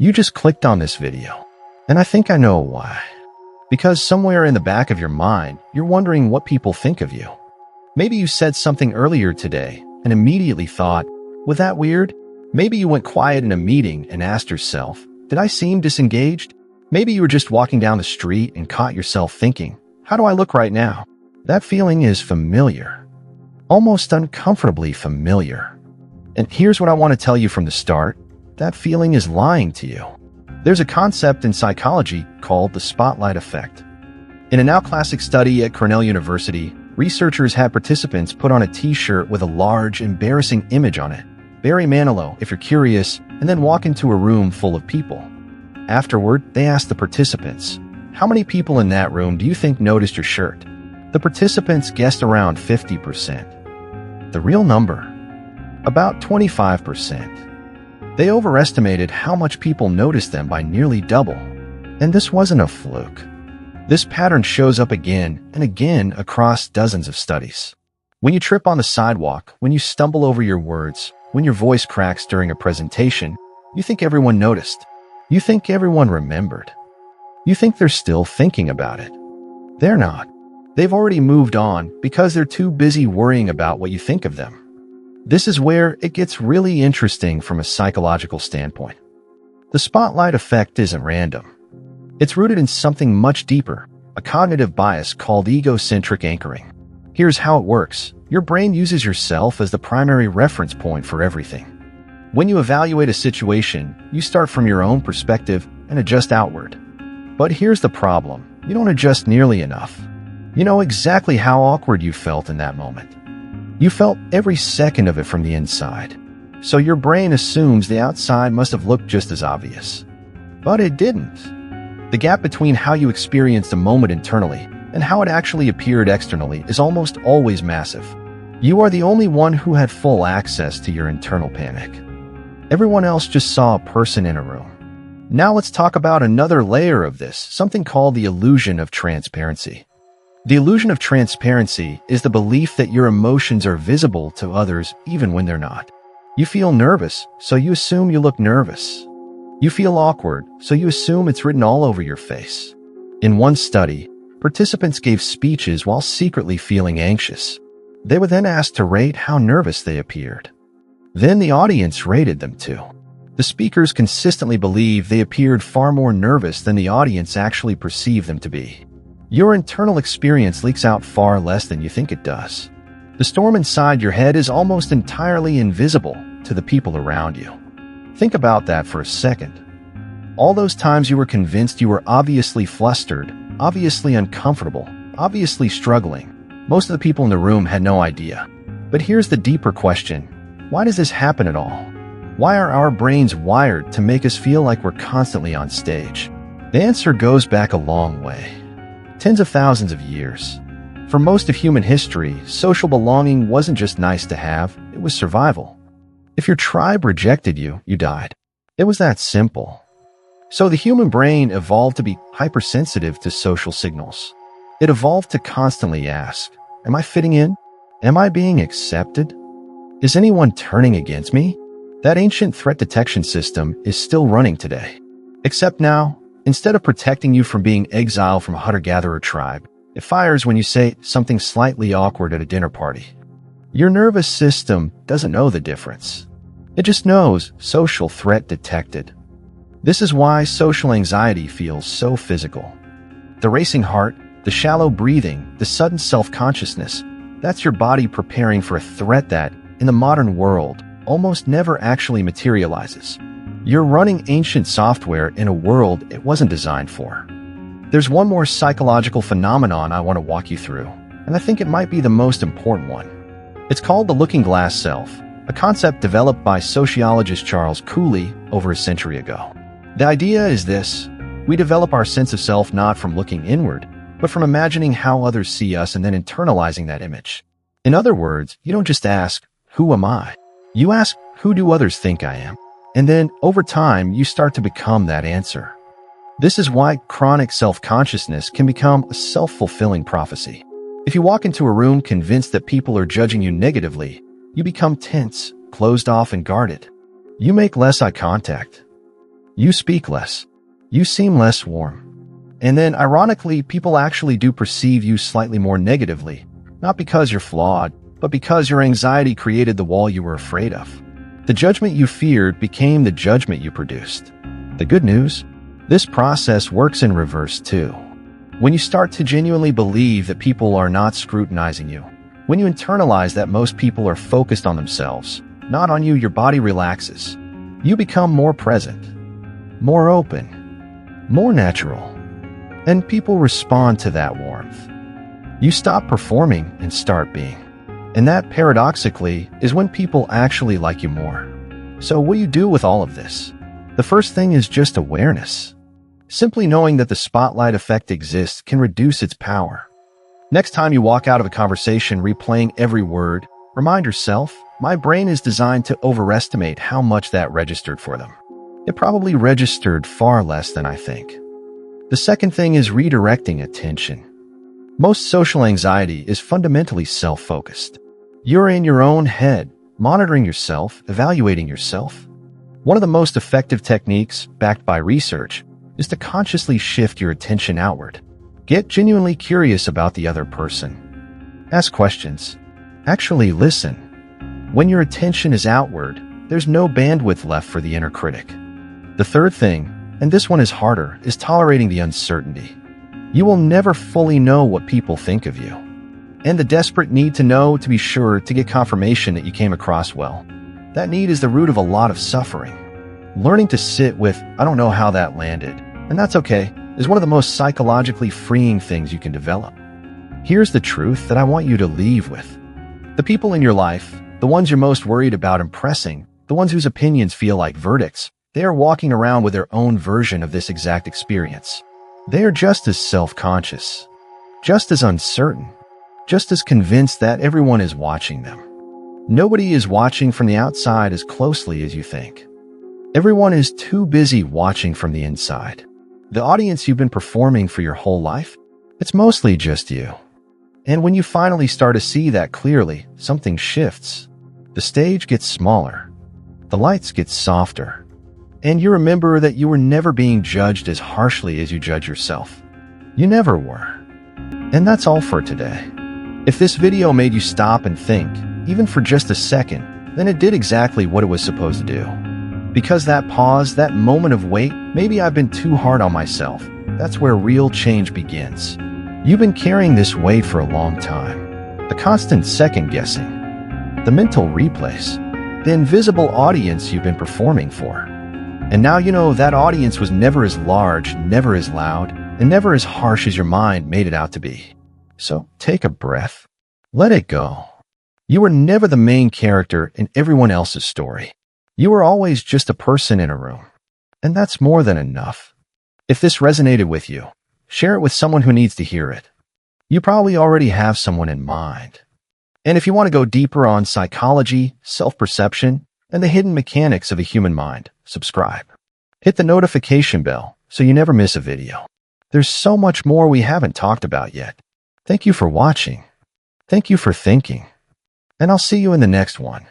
You just clicked on this video, and I think I know why. Because somewhere in the back of your mind, you're wondering what people think of you. Maybe you said something earlier today and immediately thought, was that weird? Maybe you went quiet in a meeting and asked yourself, did I seem disengaged? Maybe you were just walking down the street and caught yourself thinking, how do I look right now? That feeling is familiar, almost uncomfortably familiar. And here's what I want to tell you from the start. That feeling is lying to you. There's a concept in psychology called the spotlight effect. In a now classic study at Cornell University, researchers had participants put on a t-shirt with a large, embarrassing image on it. Barry Manilow, if you're curious, and then walk into a room full of people. Afterward, they asked the participants, how many people in that room do you think noticed your shirt? The participants guessed around 50%. The real number? About 25%. They overestimated how much people noticed them by nearly double. And this wasn't a fluke. This pattern shows up again and again across dozens of studies. When you trip on the sidewalk, when you stumble over your words, when your voice cracks during a presentation, you think everyone noticed. You think everyone remembered. You think they're still thinking about it. They're not. They've already moved on because they're too busy worrying about what you think of them. This is where it gets really interesting from a psychological standpoint. The spotlight effect isn't random. It's rooted in something much deeper, a cognitive bias called egocentric anchoring. Here's how it works. Your brain uses yourself as the primary reference point for everything. When you evaluate a situation, you start from your own perspective and adjust outward. But here's the problem. You don't adjust nearly enough. You know exactly how awkward you felt in that moment. You felt every second of it from the inside. So your brain assumes the outside must have looked just as obvious. But it didn't. The gap between how you experienced a moment internally and how it actually appeared externally is almost always massive. You are the only one who had full access to your internal panic. Everyone else just saw a person in a room. Now let's talk about another layer of this, something called the illusion of transparency. The illusion of transparency is the belief that your emotions are visible to others even when they're not. You feel nervous, so you assume you look nervous. You feel awkward, so you assume it's written all over your face. In one study, participants gave speeches while secretly feeling anxious. They were then asked to rate how nervous they appeared. Then the audience rated them too. The speakers consistently believed they appeared far more nervous than the audience actually perceived them to be. Your internal experience leaks out far less than you think it does. The storm inside your head is almost entirely invisible to the people around you. Think about that for a second. All those times you were convinced you were obviously flustered, obviously uncomfortable, obviously struggling. Most of the people in the room had no idea. But here's the deeper question. Why does this happen at all? Why are our brains wired to make us feel like we're constantly on stage? The answer goes back a long way. Tens of thousands of years. For most of human history, social belonging wasn't just nice to have, it was survival. If your tribe rejected you, you died. It was that simple. So the human brain evolved to be hypersensitive to social signals. It evolved to constantly ask, am I fitting in? Am I being accepted? Is anyone turning against me? That ancient threat detection system is still running today. Except now, instead of protecting you from being exiled from a hunter-gatherer tribe, it fires when you say something slightly awkward at a dinner party. Your nervous system doesn't know the difference. It just knows social threat detected. This is why social anxiety feels so physical. The racing heart, the shallow breathing, the sudden self-consciousness, that's your body preparing for a threat that, in the modern world, almost never actually materializes. You're running ancient software in a world it wasn't designed for. There's one more psychological phenomenon I want to walk you through, and I think it might be the most important one. It's called the looking glass self, a concept developed by sociologist Charles Cooley over a century ago. The idea is this: we develop our sense of self not from looking inward, but from imagining how others see us and then internalizing that image. In other words, you don't just ask, who am I? You ask, who do others think I am? And then, over time, you start to become that answer. This is why chronic self-consciousness can become a self-fulfilling prophecy. If you walk into a room convinced that people are judging you negatively, you become tense, closed off, and guarded. You make less eye contact. You speak less. You seem less warm. And then, ironically, people actually do perceive you slightly more negatively, not because you're flawed, but because your anxiety created the wall you were afraid of. The judgment you feared became the judgment you produced. The good news? This process works in reverse too. When you start to genuinely believe that people are not scrutinizing you, when you internalize that most people are focused on themselves, not on you, your body relaxes. You become more present, more open, more natural, and people respond to that warmth. You stop performing and start being. And that, paradoxically, is when people actually like you more. So what do you do with all of this? The first thing is just awareness. Simply knowing that the spotlight effect exists can reduce its power. Next time you walk out of a conversation replaying every word, remind yourself, my brain is designed to overestimate how much that registered for them. It probably registered far less than I think. The second thing is redirecting attention. Most social anxiety is fundamentally self-focused. You're in your own head, monitoring yourself, evaluating yourself. One of the most effective techniques, backed by research, is to consciously shift your attention outward. Get genuinely curious about the other person. Ask questions. Actually listen. When your attention is outward, there's no bandwidth left for the inner critic. The third thing, and this one is harder, is tolerating the uncertainty. You will never fully know what people think of you. And the desperate need to know, to be sure, to get confirmation that you came across well. That need is the root of a lot of suffering. Learning to sit with, I don't know how that landed, and that's okay, is one of the most psychologically freeing things you can develop. Here's the truth that I want you to leave with. The people in your life, the ones you're most worried about impressing, the ones whose opinions feel like verdicts, they are walking around with their own version of this exact experience. They are just as self-conscious, just as uncertain, just as convinced that everyone is watching them. Nobody is watching from the outside as closely as you think. Everyone is too busy watching from the inside. The audience you've been performing for your whole life, it's mostly just you. And when you finally start to see that clearly, something shifts. The stage gets smaller. The lights get softer. And you remember that you were never being judged as harshly as you judge yourself. You never were. And that's all for today. If this video made you stop and think, even for just a second, then it did exactly what it was supposed to do. Because that pause, that moment of wait, maybe I've been too hard on myself, that's where real change begins. You've been carrying this weight for a long time. The constant second-guessing, the mental replays, the invisible audience you've been performing for. And now you know that audience was never as large, never as loud, and never as harsh as your mind made it out to be. So take a breath. Let it go. You were never the main character in everyone else's story. You were always just a person in a room. And that's more than enough. If this resonated with you, share it with someone who needs to hear it. You probably already have someone in mind. And if you want to go deeper on psychology, self-perception, and the hidden mechanics of a human mind, subscribe. Hit the notification bell so you never miss a video. There's so much more we haven't talked about yet. Thank you for watching. Thank you for thinking. And I'll see you in the next one.